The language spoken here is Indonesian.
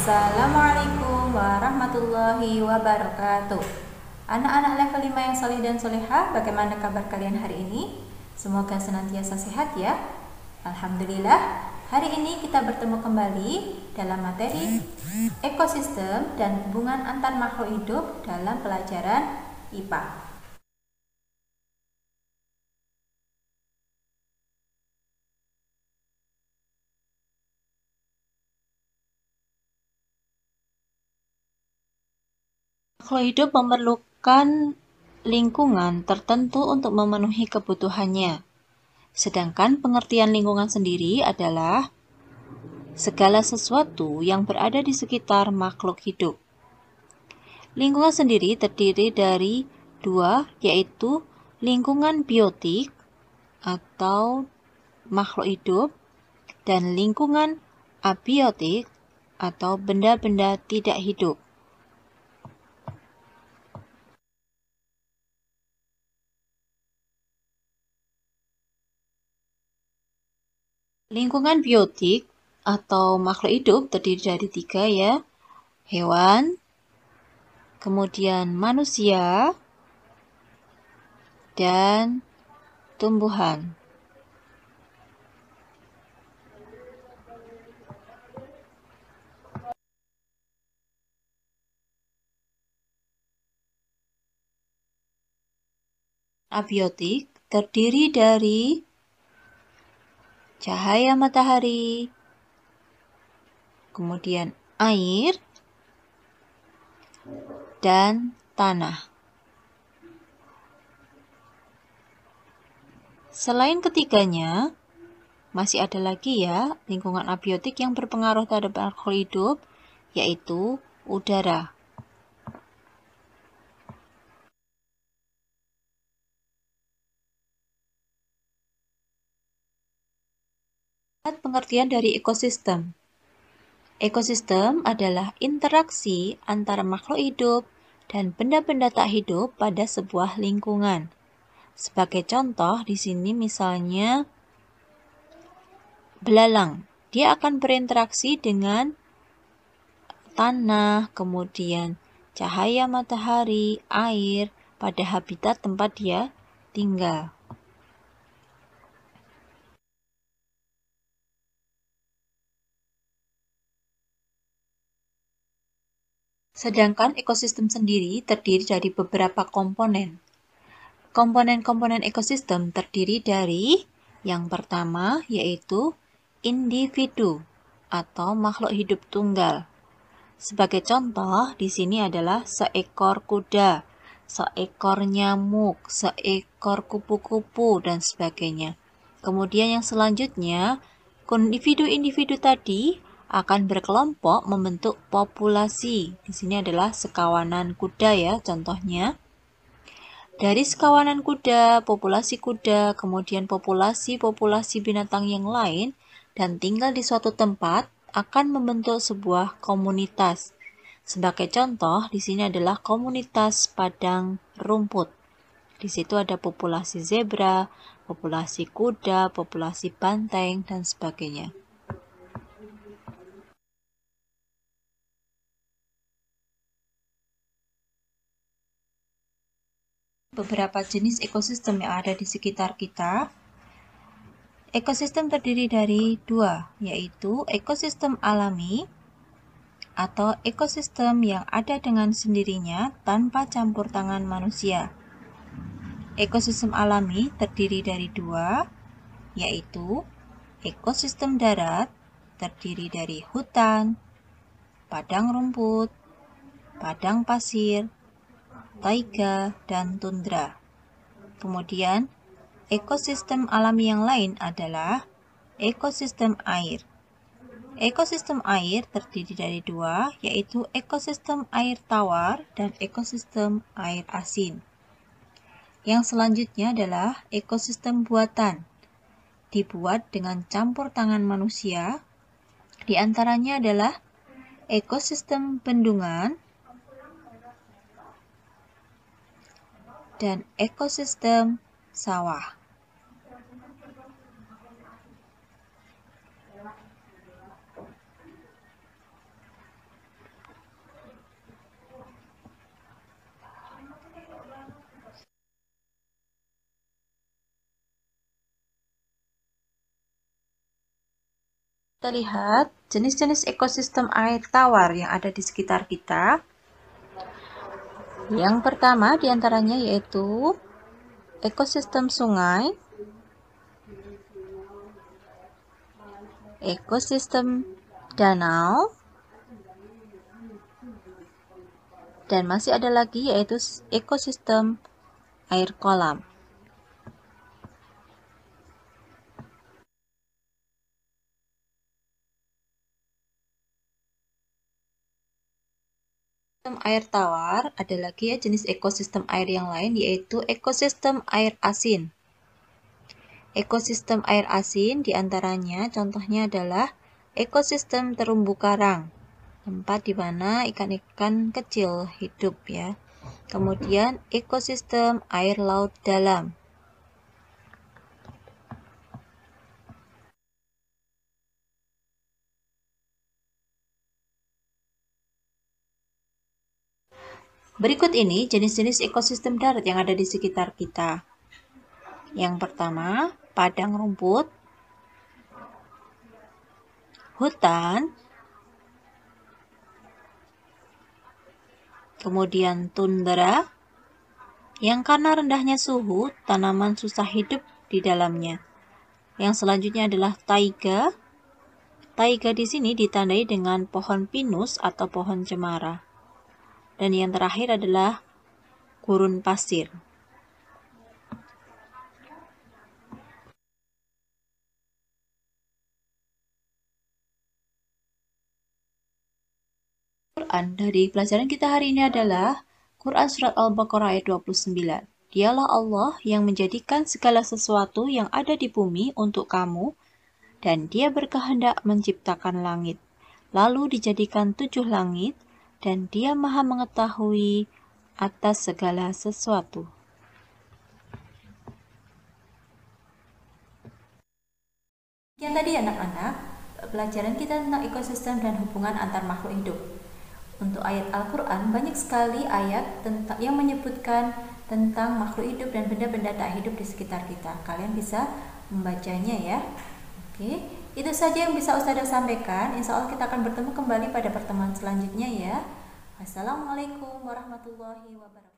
Assalamualaikum warahmatullahi wabarakatuh. Anak-anak level 5 yang solih dan solehah, bagaimana kabar kalian hari ini? Semoga senantiasa sehat ya. Alhamdulillah, hari ini kita bertemu kembali dalam materi ekosistem dan hubungan antar makhluk hidup dalam pelajaran IPA. Makhluk hidup memerlukan lingkungan tertentu untuk memenuhi kebutuhannya. Sedangkan pengertian lingkungan sendiri adalah segala sesuatu yang berada di sekitar makhluk hidup. Lingkungan sendiri terdiri dari dua, yaitu lingkungan biotik atau makhluk hidup dan lingkungan abiotik atau benda-benda tidak hidup. Lingkungan biotik atau makhluk hidup terdiri dari tiga ya, hewan, kemudian manusia, dan tumbuhan. Abiotik terdiri dari cahaya matahari, kemudian air, dan tanah. Selain ketiganya, masih ada lagi ya lingkungan abiotik yang berpengaruh terhadap makhluk hidup, yaitu udara. Pengertian dari ekosistem. Ekosistem adalah interaksi antara makhluk hidup dan benda-benda tak hidup pada sebuah lingkungan. Sebagai contoh di sini misalnya belalang. Dia akan berinteraksi dengan tanah, kemudian cahaya matahari, air pada habitat tempat dia tinggal. Sedangkan ekosistem sendiri terdiri dari beberapa komponen. Komponen-komponen ekosistem terdiri dari yang pertama yaitu individu atau makhluk hidup tunggal. Sebagai contoh, di sini adalah seekor kuda, seekor nyamuk, seekor kupu-kupu, dan sebagainya. Kemudian yang selanjutnya, individu-individu tadi akan berkelompok membentuk populasi. Di sini adalah sekawanan kuda ya, contohnya. Dari sekawanan kuda, kemudian populasi binatang yang lain, dan tinggal di suatu tempat, akan membentuk sebuah komunitas. Sebagai contoh, di sini adalah komunitas padang rumput. Di situ ada populasi zebra, populasi kuda, populasi banteng, dan sebagainya. Beberapa jenis ekosistem yang ada di sekitar kita. Ekosistem terdiri dari dua, yaitu ekosistem alami atau ekosistem yang ada dengan sendirinya tanpa campur tangan manusia. Ekosistem alami terdiri dari dua, yaitu ekosistem darat terdiri dari hutan, padang rumput, padang pasir, taiga, dan tundra. Kemudian, ekosistem alami yang lain adalah ekosistem air. Ekosistem air terdiri dari dua, yaitu ekosistem air tawar dan ekosistem air asin. Yang selanjutnya adalah ekosistem buatan. Dibuat dengan campur tangan manusia, di antaranya adalah ekosistem bendungan dan ekosistem sawah. Kita lihat jenis-jenis ekosistem air tawar yang ada di sekitar kita. Yang pertama diantaranya yaitu ekosistem sungai, ekosistem danau, dan masih ada lagi yaitu ekosistem air kolam. Ekosistem air tawar ada lagi ya jenis ekosistem air yang lain yaitu ekosistem air asin. Ekosistem air asin diantaranya contohnya adalah ekosistem terumbu karang, tempat di mana ikan-ikan kecil hidup ya. Kemudian ekosistem air laut dalam. Berikut ini jenis-jenis ekosistem darat yang ada di sekitar kita. Yang pertama, padang rumput, hutan, kemudian tundra, yang karena rendahnya suhu, tanaman susah hidup di dalamnya. Yang selanjutnya adalah taiga. Taiga di sini ditandai dengan pohon pinus atau pohon cemara. Dan yang terakhir adalah gurun pasir. Quran dari pelajaran kita hari ini adalah Quran Surat Al-Baqarah ayat 29. Dialah Allah yang menjadikan segala sesuatu yang ada di bumi untuk kamu, dan Dia berkehendak menciptakan langit. Lalu dijadikan 7 langit, dan Dia maha mengetahui atas segala sesuatu. Yang tadi anak-anak, pelajaran kita tentang ekosistem dan hubungan antar makhluk hidup. Untuk ayat Al-Quran, banyak sekali ayat yang menyebutkan tentang makhluk hidup dan benda-benda tak hidup di sekitar kita. Kalian bisa membacanya ya. Oke, itu saja yang bisa Ustazah sampaikan. Insya Allah kita akan bertemu kembali pada pertemuan selanjutnya ya. Wassalamualaikum warahmatullahi wabarakatuh.